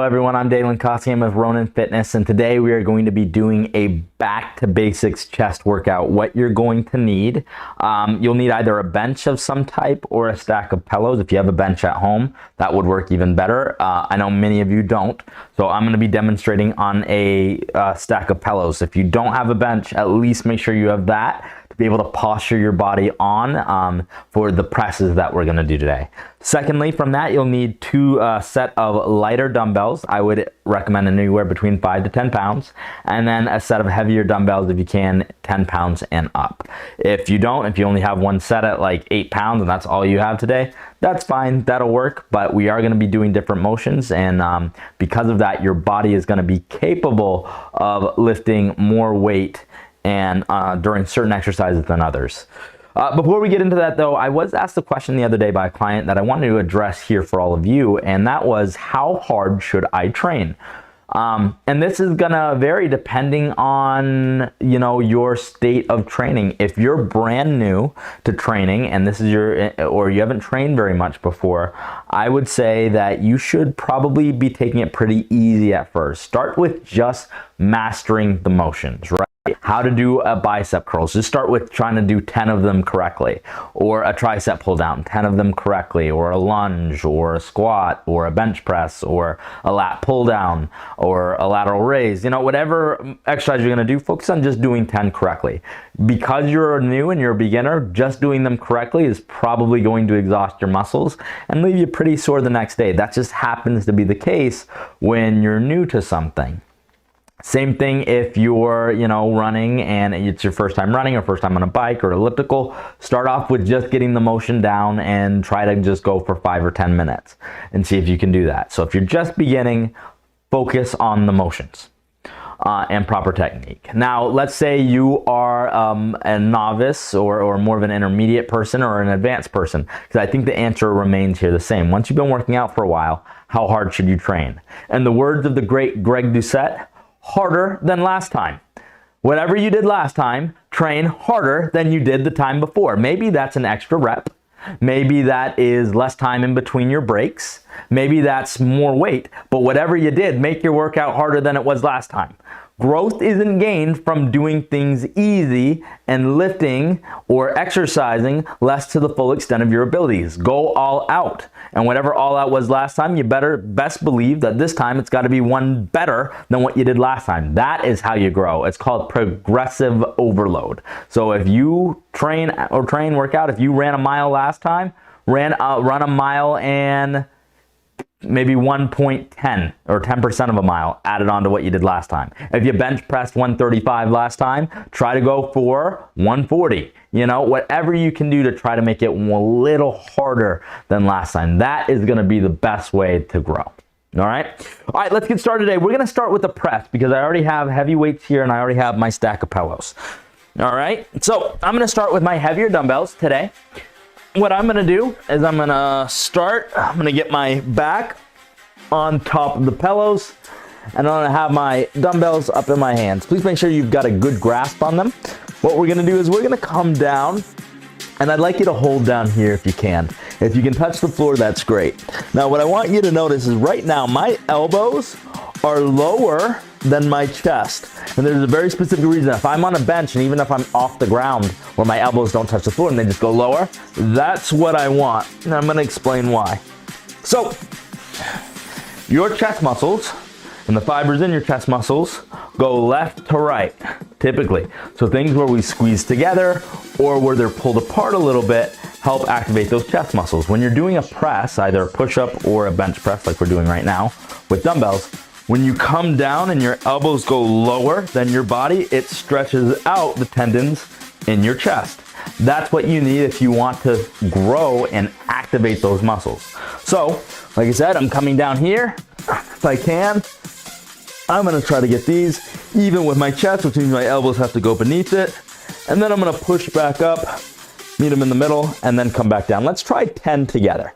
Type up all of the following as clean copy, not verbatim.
everyone, I'm Dalen Costigan with Ronin Fitness, and today we are going to be doing a back to basics chest workout. What you're going to need, you'll need either a bench of some type or a stack of pillows. If you have a bench at home, that would work even better. I know many of you don't, so I'm going to be demonstrating on a stack of pillows. If you don't have a bench, at least make sure you have that to be able to posture your body on for the presses that we're going to do today. Secondly, from that, you'll need two set of lighter dumbbells. I would recommend anywhere between 5 to 10 pounds, and then a set of heavier dumbbells if you can, 10 pounds and up. If you don't, if you only have one set at like 8 pounds and that's all you have today, that's fine, that'll work, but we are going to be doing different motions, and because of that, your body is going to be capable of lifting more weight and during certain exercises than others. Before we get into that though, I was asked a question the other day by a client that I wanted to address here for all of you, and that was, how hard should I train? And this is gonna vary depending on, your state of training. If you're brand new to training and this is or you haven't trained very much before, I would say that you should probably be taking it pretty easy at first. Start with just mastering the motions, right? How to do a bicep curls. Just start with trying to do 10 of them correctly, or a tricep pull down, 10 of them correctly, or a lunge, or a squat, or a bench press, or a lat pull down, or a lateral raise. Whatever exercise you're going to do, focus on just doing 10 correctly. Because you're new and you're a beginner, just doing them correctly is probably going to exhaust your muscles and leave you pretty sore the next day. That just happens to be the case when you're new to something. Same thing if you're, running and it's your first time running or first time on a bike or elliptical. Start off with just getting the motion down and try to just go for 5 or 10 minutes and see if you can do that. So if you're just beginning, focus on the motions and proper technique. Now, let's say you are a novice or more of an intermediate person or an advanced person, because I think the answer remains here the same. Once you've been working out for a while, how hard should you train? In the words of the great Greg Doucette, harder than last time. Whatever you did last time, train harder than you did the time before. Maybe that's an extra rep. Maybe that is less time in between your breaks. Maybe that's more weight. But whatever you did, make your workout harder than it was last time. Growth isn't gained from doing things easy and lifting or exercising less to the full extent of your abilities. Go all out. And whatever all out was last time, you best believe that this time it's got to be one better than what you did last time. That is how you grow. It's called progressive overload. So if you work out, if you ran a mile last time, run a mile and maybe 1.10 or 10% of a mile added on to what you did last time. If you bench pressed 135 last time, try to go for 140. Whatever you can do to try to make it a little harder than last time. That is going to be the best way to grow. All right, let's get started today. We're going to start with the press because I already have heavy weights here and I already have my stack of pillows. All right, so I'm going to start with my heavier dumbbells today. What I'm going to do is I'm going to get my back on top of the pillows, and I'm going to have my dumbbells up in my hands. Please make sure you've got a good grasp on them. What we're going to do is we're going to come down, and I'd like you to hold down here if you can. If you can touch the floor, that's great. Now what I want you to notice is right now my elbows are lower than my chest. And there's a very specific reason. If I'm on a bench and even if I'm off the ground where my elbows don't touch the floor and they just go lower, that's what I want. And I'm going to explain why. So your chest muscles and the fibers in your chest muscles go left to right, typically. So things where we squeeze together or where they're pulled apart a little bit help activate those chest muscles. When you're doing a press, either a push-up or a bench press like we're doing right now with dumbbells, when you come down and your elbows go lower than your body, it stretches out the tendons in your chest. That's what you need if you want to grow and activate those muscles. So, like I said, I'm coming down here. If I can, I'm going to try to get these even with my chest, which means my elbows have to go beneath it. And then I'm going to push back up, meet them in the middle, and then come back down. Let's try 10 together.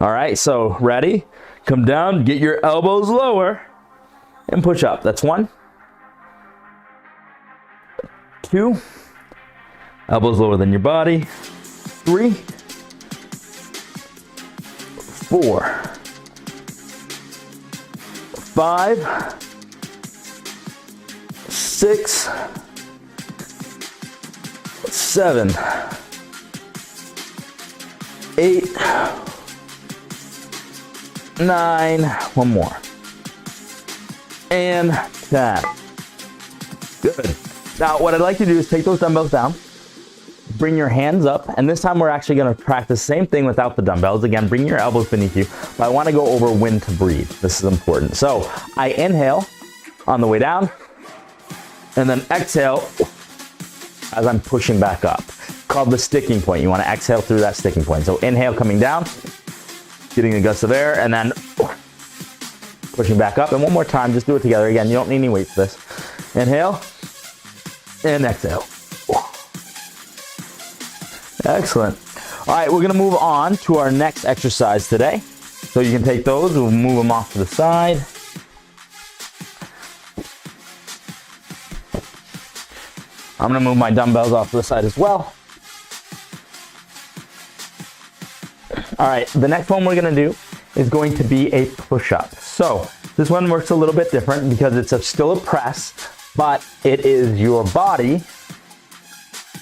All right, so ready? Come down, get your elbows lower, and push up. That's 1, 2, elbows lower than your body, 3, 4, 5, 6, 7, 8, 9, one more, and 10. Good. Now what I'd like to do is take those dumbbells down, bring your hands up, and this time we're actually going to practice the same thing without the dumbbells. Again, bring your elbows beneath you, but I want to go over when to breathe. This is important. So I inhale on the way down, and then exhale as I'm pushing back up. Called the sticking point. You want to exhale through that sticking point. So inhale coming down, getting a gust of air, and then pushing back up. And one more time, just do it together. Again, you don't need any weight for this. Inhale and exhale. Excellent. All right, we're gonna move on to our next exercise today. So you can take those, we'll move them off to the side. I'm gonna move my dumbbells off to the side as well. All right, the next one we're gonna do is going to be a push-up. So this one works a little bit different because it's still a press, but it is your body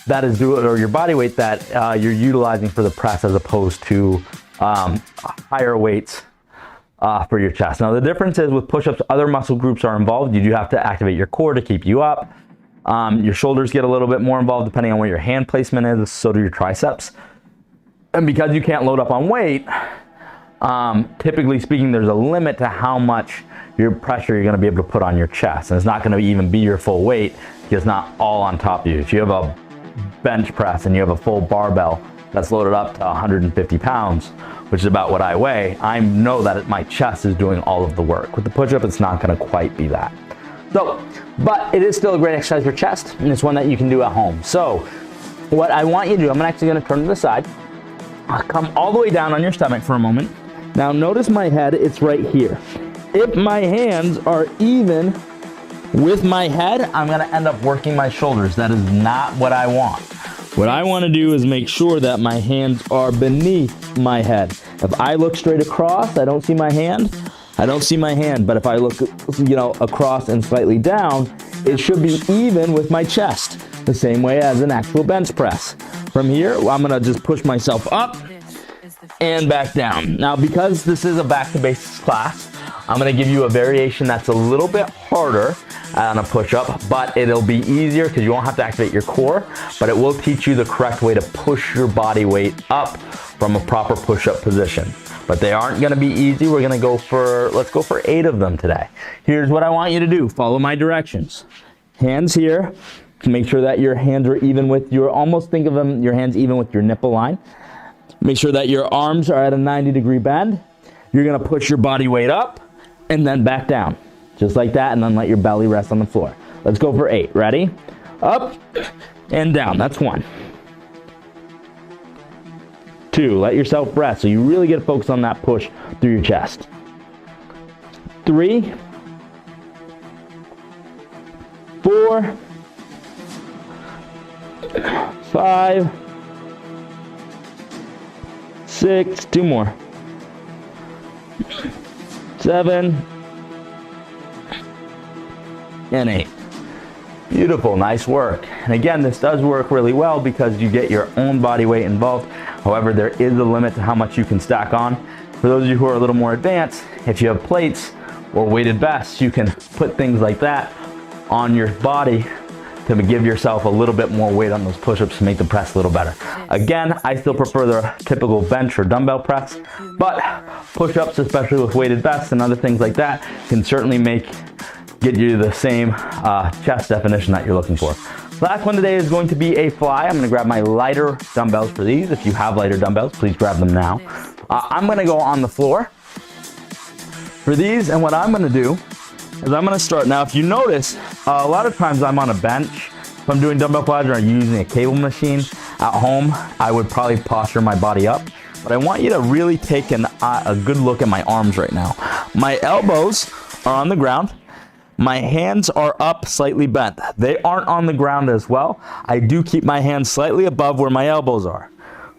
that is doing, or your body weight that you're utilizing for the press as opposed to higher weights for your chest. Now the difference is with push-ups, other muscle groups are involved. You do have to activate your core to keep you up. Your shoulders get a little bit more involved depending on where your hand placement is, so do your triceps. And because you can't load up on weight, typically speaking, there's a limit to how much your pressure you're gonna be able to put on your chest. And it's not gonna even be your full weight because it's not all on top of you. If you have a bench press and you have a full barbell that's loaded up to 150 pounds, which is about what I weigh, I know that my chest is doing all of the work. With the push-up, it's not gonna quite be that. So, but it is still a great exercise for chest, and it's one that you can do at home. So, what I want you to do, I'm actually gonna turn to the side. I'll come all the way down on your stomach for a moment. Now notice my head, it's right here. If my hands are even with my head, I'm gonna end up working my shoulders. That is not what I want. What I wanna do is make sure that my hands are beneath my head. If I look straight across, I don't see my hand, but if I look, across and slightly down, it should be even with my chest, the same way as an actual bench press. From here, I'm gonna just push myself up and back down. Now, because this is a back to basics class, I'm gonna give you a variation that's a little bit harder on a push-up, but it'll be easier because you won't have to activate your core, but it will teach you the correct way to push your body weight up from a proper push-up position. But they aren't gonna be easy. We're gonna let's go for 8 of them today. Here's what I want you to do. Follow my directions. Hands here. Make sure that your hands are even with almost think of them, your hands even with your nipple line. Make sure that your arms are at a 90-degree bend. You're gonna push your body weight up and then back down. Just like that, and then let your belly rest on the floor. Let's go for 8. Ready? Up and down. That's 1. 2, let yourself rest so you really get focused on that push through your chest. 3, 4, 5, 6, 2 more, 7, and 8. Beautiful, nice work. And again, this does work really well because you get your own body weight involved. However, there is a limit to how much you can stack on. For those of you who are a little more advanced, if you have plates or weighted vests, you can put things like that on your body to give yourself a little bit more weight on those push-ups to make the press a little better. Again, I still prefer the typical bench or dumbbell press, but push-ups, especially with weighted vests and other things like that, can certainly get you the same chest definition that you're looking for. Last one today is going to be a fly. I'm gonna grab my lighter dumbbells for these. If you have lighter dumbbells, please grab them now. I'm gonna go on the floor for these, and what I'm gonna do is I'm gonna start. Now, if you notice, a lot of times I'm on a bench. If I'm doing dumbbell flies or I'm using a cable machine at home, I would probably posture my body up. But I want you to really take a good look at my arms right now. My elbows are on the ground. My hands are up, slightly bent. They aren't on the ground as well. I do keep my hands slightly above where my elbows are.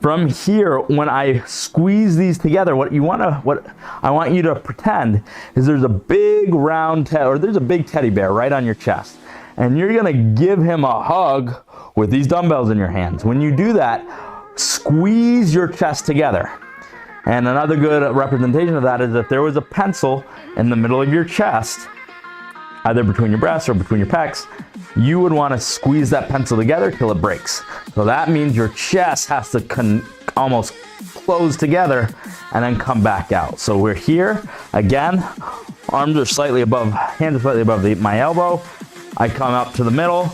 From here, when I squeeze these together, what I want you to pretend is there's a big round or there's a big teddy bear right on your chest. And you're gonna give him a hug with these dumbbells in your hands. When you do that, squeeze your chest together. And another good representation of that is if there was a pencil in the middle of your chest, either between your breasts or between your pecs, you would want to squeeze that pencil together till it breaks. So that means your chest has to almost close together and then come back out. So we're here again, arms are slightly above, hands are slightly above my elbow. I come up to the middle,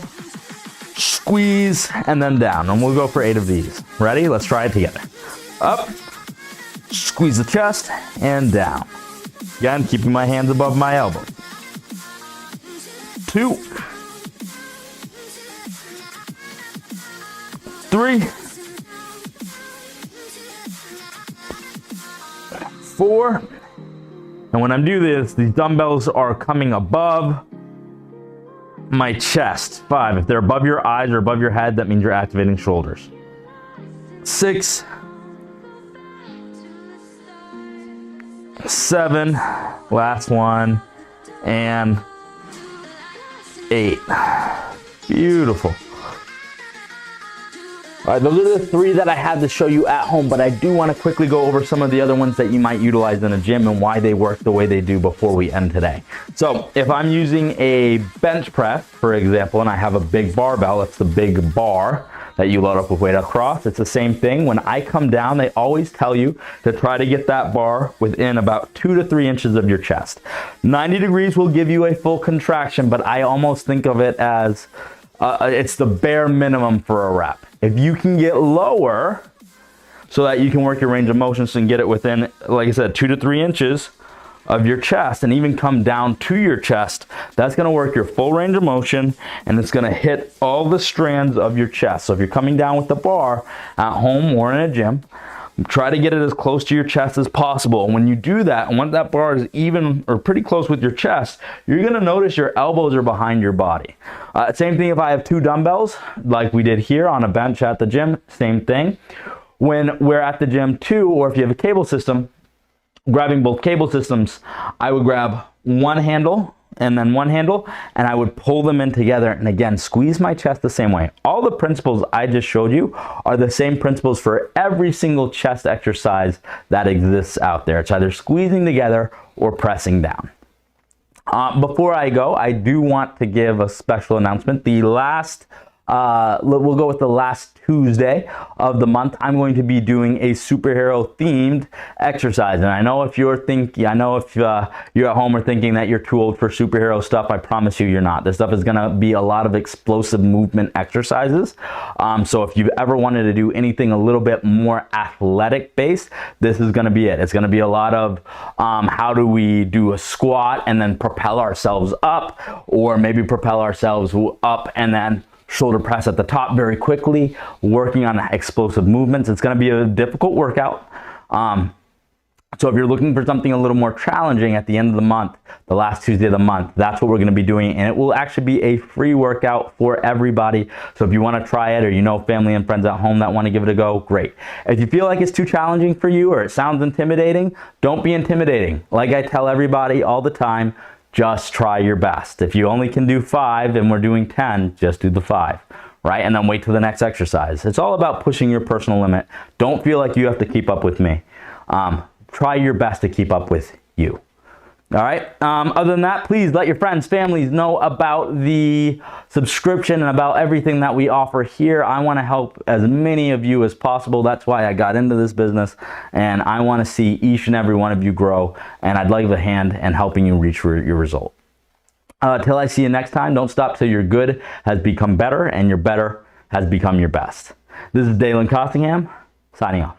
squeeze, and then down. And we'll go for 8 of these. Ready? Let's try it together. Up, squeeze the chest, and down. Again, keeping my hands above my elbow. 2, 3, 4, and when I'm doing this, these dumbbells are coming above my chest. 5, if they're above your eyes or above your head, that means you're activating shoulders. 6, 7, last one, and 8. Beautiful. All right, those are the 3 that I had to show you at home, but I do want to quickly go over some of the other ones that you might utilize in a gym and why they work the way they do before we end today. So if I'm using a bench press, for example, and I have a big barbell, it's the big bar that you load up with weight across. It's the same thing. When I come down, they always tell you to try to get that bar within about 2 to 3 inches of your chest. 90 degrees will give you a full contraction, but I almost think of it as it's the bare minimum for a rep. If you can get lower so that you can work your range of motions and get it within, like I said, 2 to 3 inches of your chest and even come down to your chest, that's gonna work your full range of motion and it's gonna hit all the strands of your chest. So if you're coming down with the bar at home or in a gym, try to get it as close to your chest as possible. And when you do that, and once that bar is even or pretty close with your chest, you're gonna notice your elbows are behind your body. Same thing if I have 2 dumbbells, like we did here on a bench at the gym, same thing. When we're at the gym too, or if you have a cable system, grabbing both cable systems, I would grab one handle and then one handle, and I would pull them in together and again, squeeze my chest the same way. All the principles I just showed you are the same principles for every single chest exercise that exists out there. It's either squeezing together or pressing down. Before I go, I do want to give a special announcement. We'll go with the last Tuesday of the month. I'm going to be doing a superhero themed exercise. And I know if you're at home or thinking that you're too old for superhero stuff, I promise you you're not. This stuff is gonna be a lot of explosive movement exercises. So if you've ever wanted to do anything a little bit more athletic based, this is gonna be it. It's gonna be a lot of how do we do a squat and then propel ourselves up, or maybe propel ourselves up and then shoulder press at the top very quickly, working on explosive movements. It's going to be a difficult workout. So if you're looking for something a little more challenging at the end of the month, the last Tuesday of the month, that's what we're going to be doing. And it will actually be a free workout for everybody. So if you want to try it, or you know family and friends at home that want to give it a go, great. If you feel like it's too challenging for you or it sounds intimidating, don't be intimidating. Like I tell everybody all the time, just try your best. If you only can do 5 and we're doing 10, just do the 5, right? And then wait till the next exercise. It's all about pushing your personal limit. Don't feel like you have to keep up with me. Try your best to keep up with you. All right. Other than that, please let your friends, families know about the subscription and about everything that we offer here. I want to help as many of you as possible. That's why I got into this business, and I want to see each and every one of you grow, and I'd like a hand in helping you reach your result. Till I see you next time, don't stop till your good has become better and your better has become your best. This is Dalen Costingham, signing off.